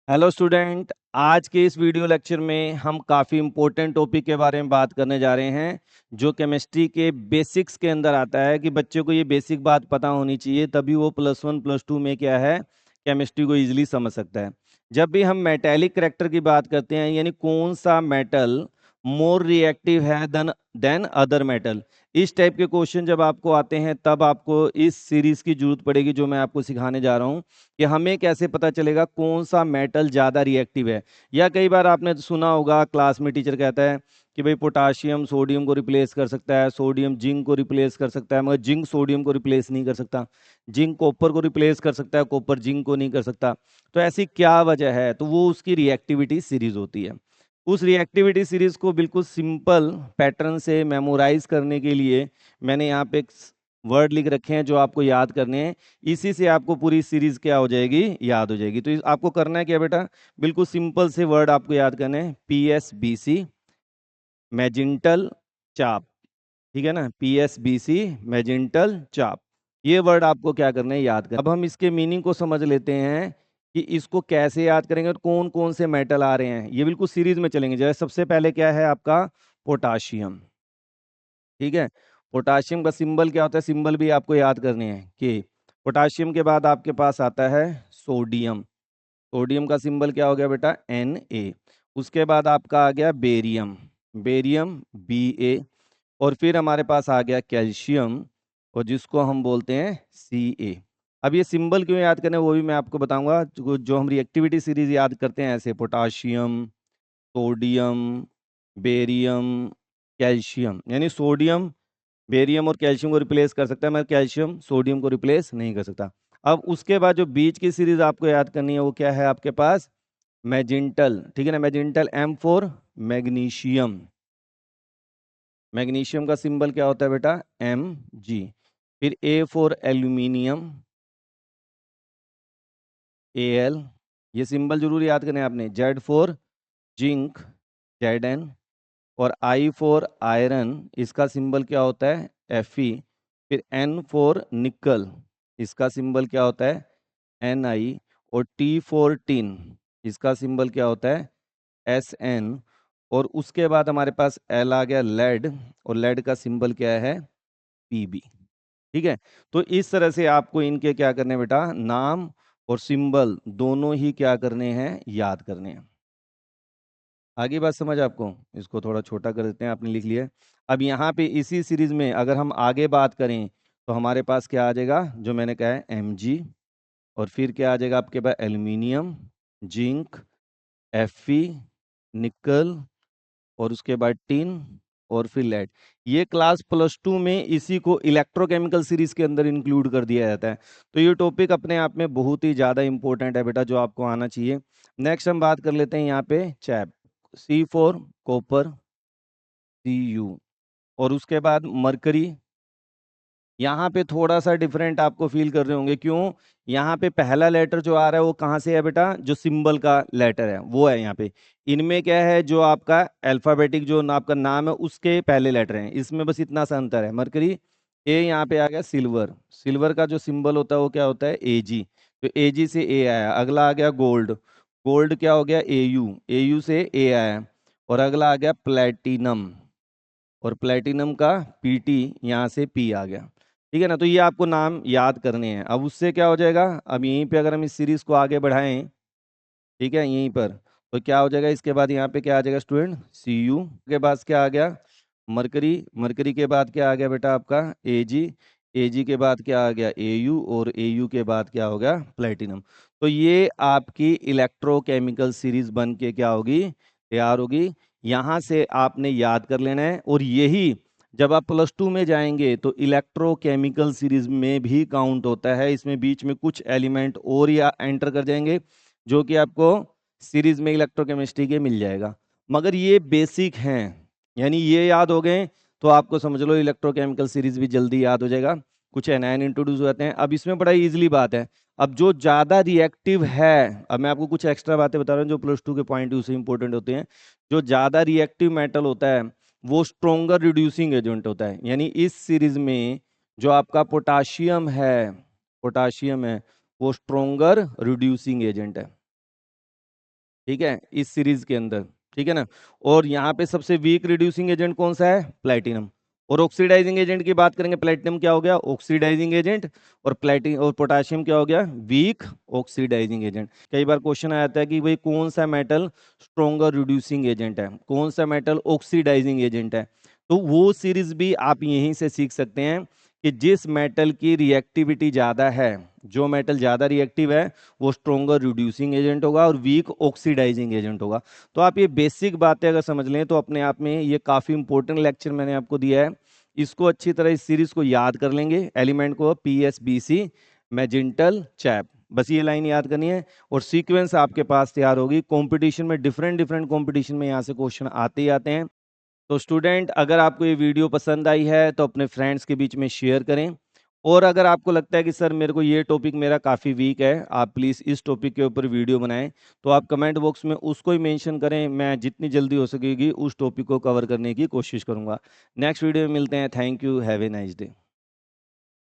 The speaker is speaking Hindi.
Hello student. आज के इस वीडियो लेक्चर में हम काफ़ी इम्पोर्टेंट टॉपिक के बारे में बात करने जा रहे हैं जो केमिस्ट्री के बेसिक्स के अंदर आता है कि बच्चों को ये बेसिक बात पता होनी चाहिए, तभी वो +1 +2 में क्या है केमिस्ट्री को इजीली समझ सकता है। जब भी हम मेटेलिक करैक्टर की बात करते हैं, यानी कौन सा मेटल मोर रिएक्टिव है देन अदर मेटल, इस टाइप के क्वेश्चन जब आपको आते हैं तब आपको इस सीरीज की जरूरत पड़ेगी जो मैं आपको सिखाने जा रहा हूँ कि हमें कैसे पता चलेगा कौन सा मेटल ज़्यादा रिएक्टिव है। या कई बार आपने सुना होगा क्लास में टीचर कहता है कि भाई पोटाशियम सोडियम को रिप्लेस कर सकता है, सोडियम जिंक को रिप्लेस कर सकता है, मगर जिंक सोडियम को रिप्लेस नहीं कर सकता। जिंक कॉपर को रिप्लेस कर सकता है, कॉपर जिंक को नहीं कर सकता। तो ऐसी क्या वजह है? तो वो उसकी रिएक्टिविटी सीरीज होती है। उस रिएक्टिविटी सीरीज को बिल्कुल सिंपल पैटर्न से मेमोराइज करने के लिए मैंने यहाँ पे एक वर्ड लिख रखे हैं जो आपको याद करने हैं। इसी से आपको पूरी सीरीज क्या हो जाएगी, याद हो जाएगी। तो आपको करना है क्या बेटा, बिल्कुल सिंपल से वर्ड आपको याद करने हैं। PSBC मैजेंटल चाप, ठीक है ना, PSBC मैजेंटल चाप, ये वर्ड आपको क्या करना है, याद करना। अब हम इसके मीनिंग को समझ लेते हैं कि इसको कैसे याद करेंगे और कौन कौन से मेटल आ रहे हैं। ये बिल्कुल सीरीज में चलेंगे। जैसे सबसे पहले क्या है आपका पोटाशियम, ठीक है। पोटाशियम का सिंबल क्या होता है, सिंबल भी आपको याद करने हैं कि पोटाशियम के बाद आपके पास आता है सोडियम। सोडियम का सिंबल क्या हो गया बेटा, Na। उसके बाद आपका आ गया बेरियम, बेरियम Ba। और फिर हमारे पास आ गया कैल्शियम, और जिसको हम बोलते हैं Ca। अब ये सिंबल क्यों याद करने वो भी मैं आपको बताऊंगा। जो हम रिएक्टिविटी सीरीज याद करते हैं ऐसे पोटाशियम, सोडियम, बेरियम, कैल्शियम, यानी सोडियम बेरियम और कैल्शियम को रिप्लेस कर सकता है, मगर कैल्शियम सोडियम को रिप्लेस नहीं कर सकता। अब उसके बाद जो बीच की सीरीज आपको याद करनी है वो क्या है आपके पास, मैजेंटल, ठीक है ना। मैजेंटल M4 मैग्नीशियम, मैग्नीशियम का सिंबल क्या होता है बेटा, Mg। फिर A4 एल्यूमिनियम, Al, ये सिंबल जरूर याद करने हैं आपने। Z4 zinc, Zn। और I4 आयरन, इसका सिंबल क्या होता है, Fe। फिर N4 निकल, इसका सिंबल क्या होता है, Ni। और T4 टिन, इसका सिंबल क्या होता है, Sn। और उसके बाद हमारे पास L आ गया लेड, और लेड का सिंबल क्या है, Pb। ठीक है। तो इस तरह से आपको इनके क्या करने हैं बेटा, नाम और सिंबल दोनों ही क्या करने हैं, याद करने हैं। आगे बात समझ आपको, इसको थोड़ा छोटा कर देते हैं, आपने लिख लिया। अब यहाँ पे इसी सीरीज में अगर हम आगे बात करें तो हमारे पास क्या आ जाएगा, जो मैंने कहा है Mg। और फिर क्या आ जाएगा आपके पास, एल्यूमिनियम, जिंक, Fe, निकल, और उसके बाद टिन, और फिर लेड। ये क्लास +2 में इसी को इलेक्ट्रोकेमिकल सीरीज के अंदर इंक्लूड कर दिया जाता है। तो ये टॉपिक अपने आप में बहुत ही ज़्यादा इंपॉर्टेंट है बेटा, जो आपको आना चाहिए। नेक्स्ट हम बात कर लेते हैं यहाँ पे चैप, C4 कॉपर, Cu। और उसके बाद मरकरी। यहाँ पे थोड़ा सा डिफरेंट आपको फील कर रहे होंगे, क्यों? यहाँ पे पहला लेटर जो आ रहा है वो कहाँ से है बेटा, जो सिंबल का लेटर है वो है यहाँ पे। इनमें क्या है, जो आपका अल्फाबेटिक जो आपका नाम है उसके पहले लेटर हैं, इसमें बस इतना सा अंतर है। मरकरी ए, यहाँ पे आ गया सिल्वर, सिल्वर का जो सिंबल होता है वो क्या होता है, Ag। तो Ag से A आया। अगला आ गया गोल्ड, गोल्ड क्या हो गया, Au, Au से A आया। और अगला आ गया प्लेटिनम, और प्लेटिनम का Pt, यहाँ से P आ गया। ठीक है ना। तो ये आपको नाम याद करने हैं। अब उससे क्या हो जाएगा, अब यहीं पे अगर हम इस सीरीज को आगे बढ़ाएं, ठीक है, यहीं पर, तो क्या हो जाएगा, इसके बाद यहाँ पे क्या आ जाएगा स्टूडेंट, Cu। के बाद क्या आ गया, मरकरी, मरकरी के बाद क्या आ गया बेटा आपका Ag, Ag के बाद क्या आ गया Au, और Au के बाद क्या हो गया प्लेटिनम। तो ये आपकी इलेक्ट्रोकेमिकल सीरीज बन के क्या होगी, तैयार होगी। यहाँ से आपने याद कर लेना है। और यही जब आप +2 में जाएंगे तो इलेक्ट्रोकेमिकल सीरीज में भी काउंट होता है। इसमें बीच में कुछ एलिमेंट और या एंटर कर जाएंगे जो कि आपको सीरीज में इलेक्ट्रोकेमिस्ट्री के मिल जाएगा, मगर ये बेसिक हैं, यानी ये याद हो गए तो आपको समझ लो इलेक्ट्रोकेमिकल सीरीज भी जल्दी याद हो जाएगा। कुछ एनायन इंट्रोड्यूस हो जाते हैं। अब इसमें बड़ा इजीली बात है, अब जो ज्यादा रिएक्टिव है, अब मैं आपको कुछ एक्स्ट्रा बातें बता रहा हूँ जो +2 के पॉइंट से इंपॉर्टेंट होते हैं। जो ज्यादा रिएक्टिव मेटल होता है वो स्ट्रोंगर रिड्यूसिंग एजेंट होता है। यानी इस सीरीज में जो आपका पोटाशियम है, पोटाशियम है वो स्ट्रोंगर रिड्यूसिंग एजेंट है, ठीक है, इस सीरीज के अंदर, ठीक है ना। और यहाँ पे सबसे वीक रिड्यूसिंग एजेंट कौन सा है, प्लेटिनम। और ऑक्सीडाइजिंग एजेंट की बात करेंगे, प्लेटिनम क्या हो गया, ऑक्सीडाइजिंग एजेंट, और प्लेटिन और पोटाशियम क्या हो गया, वीक ऑक्सीडाइजिंग एजेंट। कई बार क्वेश्चन आता है कि भाई कौन सा मेटल स्ट्रोंगर रिड्यूसिंग एजेंट है, कौन सा मेटल ऑक्सीडाइजिंग एजेंट है, तो वो सीरीज भी आप यहीं से सीख सकते हैं कि जिस मेटल की रिएक्टिविटी ज़्यादा है, जो मेटल ज़्यादा रिएक्टिव है वो स्ट्रोंगर रिड्यूसिंग एजेंट होगा और वीक ऑक्सीडाइजिंग एजेंट होगा। तो आप ये बेसिक बातें अगर समझ लें तो अपने आप में ये काफ़ी इंपॉर्टेंट लेक्चर मैंने आपको दिया है। इसको अच्छी तरह इस सीरीज को याद कर लेंगे, एलिमेंट को PSBC मैजेंटल चैप, बस ये लाइन याद करनी है और सीक्वेंस आपके पास तैयार होगी। कंपटीशन में डिफरेंट डिफरेंट कंपटीशन में यहाँ से क्वेश्चन आते ही आते हैं। तो स्टूडेंट, अगर आपको ये वीडियो पसंद आई है तो अपने फ्रेंड्स के बीच में शेयर करें, और अगर आपको लगता है कि सर मेरे को ये टॉपिक मेरा काफ़ी वीक है, आप प्लीज़ इस टॉपिक के ऊपर वीडियो बनाएं, तो आप कमेंट बॉक्स में उसको ही मेंशन करें, मैं जितनी जल्दी हो सकेगी उस टॉपिक को कवर करने की कोशिश करूंगा। नेक्स्ट वीडियो में मिलते हैं। Thank you, have a nice day.